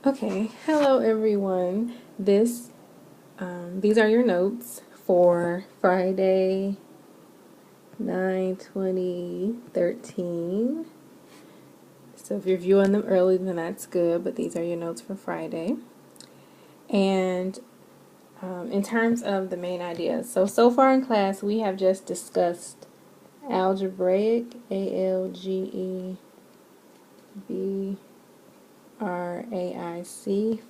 Okay, hello everyone. These are your notes for Friday, 9/20/13. So if you're viewing them early, then that's good, but these are your notes for Friday. And in terms of the main ideas, so far in class, we have just discussed algebraic, algebraic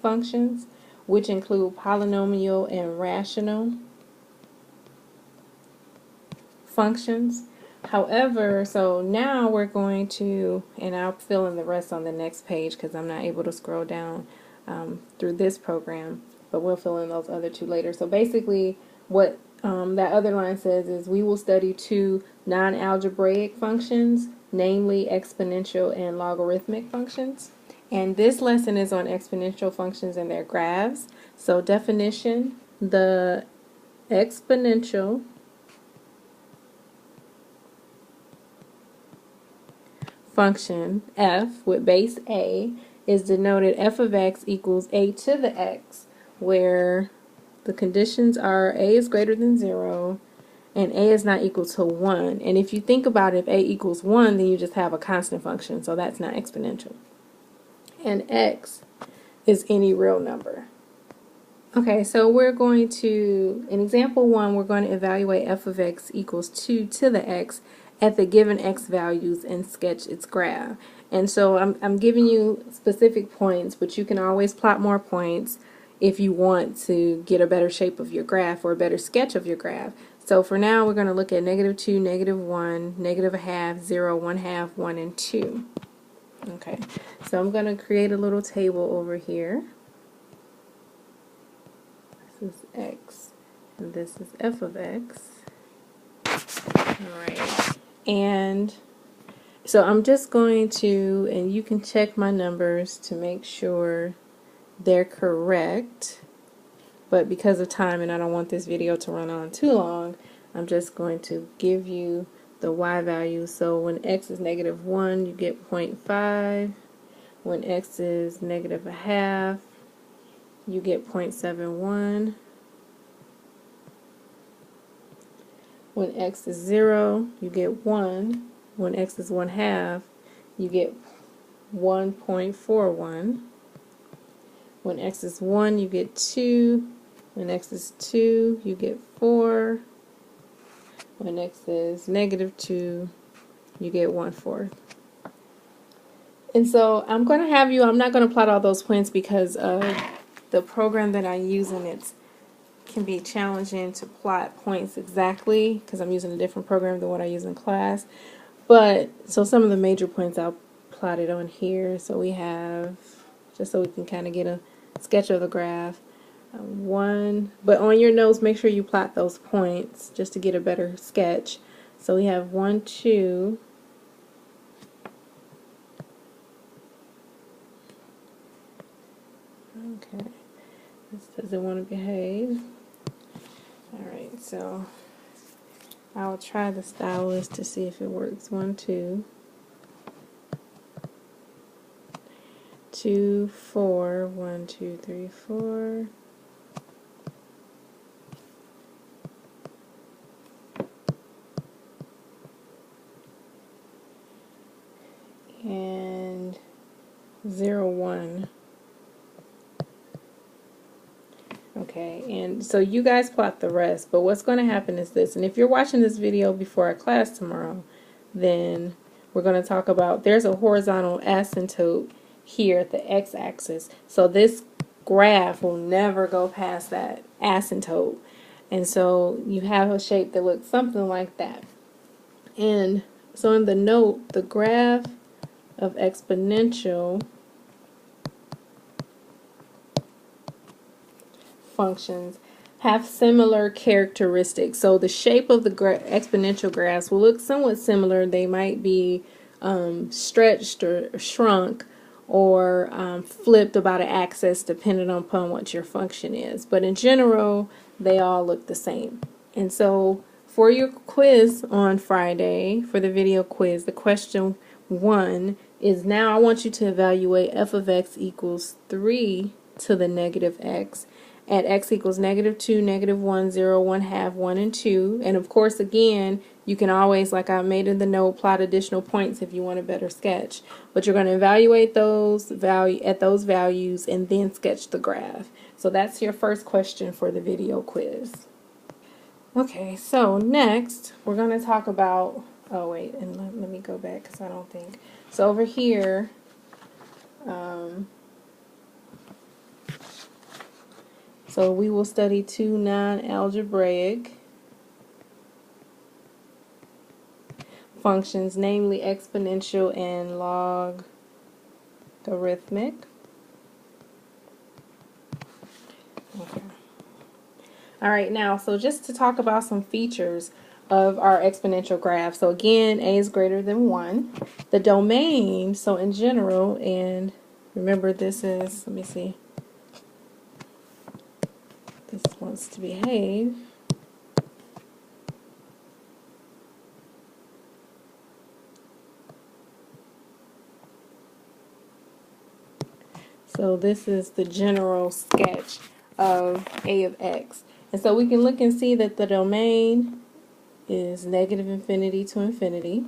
functions, which include polynomial and rational functions. However, so now we're going to, and I'll fill in the rest on the next page because I'm not able to scroll down through this program, but we'll fill in those other two later. So basically, what that other line says is we will study two non-algebraic functions, namely exponential and logarithmic functions. And this lesson is on exponential functions and their graphs. So definition, the exponential function f with base a is denoted f of x equals a to the x, where the conditions are a is greater than 0 and a is not equal to 1. And if you think about it, if a equals 1, then you just have a constant function, so that's not exponential. And x is any real number. Okay, so we're going to, in example 1, we're going to evaluate f of x equals 2 to the x at the given x values and sketch its graph. And so I'm giving you specific points, but you can always plot more points if you want to get a better shape of your graph or a better sketch of your graph. So for now, we're going to look at -2, -1, -1/2, 0, 1/2, 1, and 2. Okay, so I'm going to create a little table over here. This is x, and this is f of x. Alright, and so I'm just going to, and you can check my numbers to make sure they're correct, but because of time and I don't want this video to run on too long, I'm just going to give you the y value. So when x is -1, you get 0.5. When x is -1/2, you get 0.71. When x is 0, you get 1. When x is 1/2, you get 1.41. When x is 1, you get 2. When x is 2, you get 4. When x is -2, you get 1/4. And so I'm going to have you, I'm not going to plot all those points because of the program that I use, and it can be challenging to plot points exactly because I'm using a different program than what I use in class. But so some of the major points I'll plot it on here. So we have, just so we can kind of get a sketch of the graph, one, but on your notes make sure you plot those points just to get a better sketch. So we have 1, 2, okay, this doesn't want to behave. Alright, so I'll try the stylus to see if it works. 1, 2, 2, 4, 1, 2, 3, 4. And 0, 1. Okay, and so you guys plot the rest, but what's going to happen is this, and if you're watching this video before our class tomorrow, then we're going to talk about, there's a horizontal asymptote here at the x-axis, so this graph will never go past that asymptote, and so you have a shape that looks something like that. And so in the note, the graph of exponential functions have similar characteristics. So the shape of the exponential graphs will look somewhat similar. They might be stretched or shrunk or flipped about an axis depending upon what your function is. But in general, they all look the same. And so for your quiz on Friday, for the video quiz, the question 1 is now I want you to evaluate f of x equals 3 to the negative x at x equals -2, -1, 0, 1/2, 1, and 2. And of course, again, you can always, like I made in the note, plot additional points if you want a better sketch. But you're going to evaluate those those values and then sketch the graph. So that's your first question for the video quiz. Okay, so next we're going to talk about, oh wait, and let me go back because I don't think. So over here, so we will study two non-algebraic functions, namely exponential and logarithmic. Okay. All right, now, so just to talk about some features of our exponential graph. So again, a is greater than 1. The domain, so in general, and remember this is, let me see, this wants to behave. So this is the general sketch of a of x. And so we can look and see that the domain is -infinity to infinity.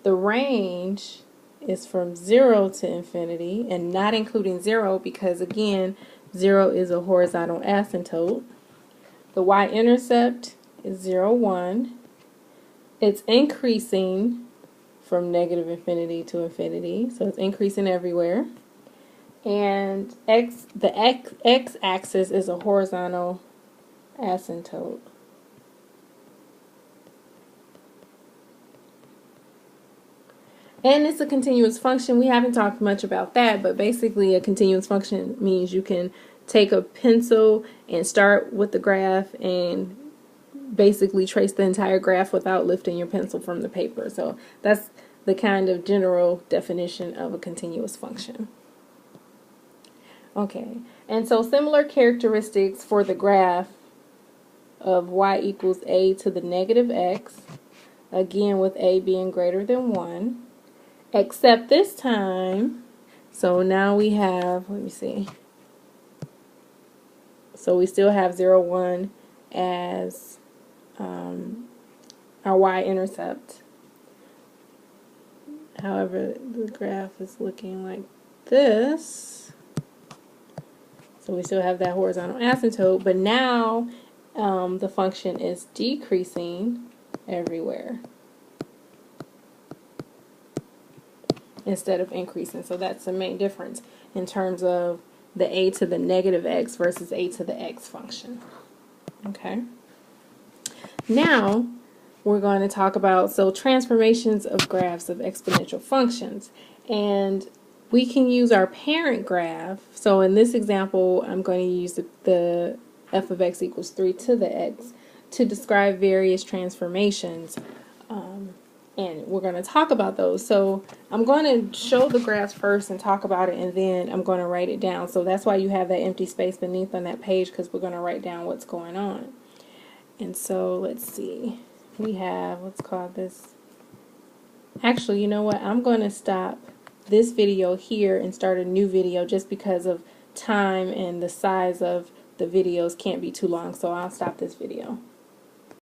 The range is from 0 to infinity, and not including 0 because, again, 0 is a horizontal asymptote. The y-intercept is 0, 1. It's increasing from -infinity to infinity, so it's increasing everywhere. And the x-axis is a horizontal asymptote. And it's a continuous function. We haven't talked much about that, but basically a continuous function means you can take a pencil and start with the graph and basically trace the entire graph without lifting your pencil from the paper. So that's the kind of general definition of a continuous function. Okay, and so similar characteristics for the graph of y equals a to the negative x, again with a being greater than 1, except this time, so now we have, let me see, so we still have 0, 1 as our y-intercept. However, the graph is looking like this. So we still have that horizontal asymptote, but now the function is decreasing everywhere instead of increasing. So that's the main difference in terms of the a to the negative x versus a to the x function. Okay. Now we're going to talk about transformations of graphs of exponential functions, and we can use our parent graph. So in this example, I'm going to use the f of x equals 3 to the x to describe various transformations, and we're going to talk about those. So I'm going to show the graphs first and talk about it, and then I'm going to write it down. So that's why you have that empty space beneath on that page, because we're going to write down what's going on. And so let's see. We have, let's call this, actually, you know what? I'm going to stop this video here and start a new video just because of time and the size of the videos can't be too long. So I'll stop this video.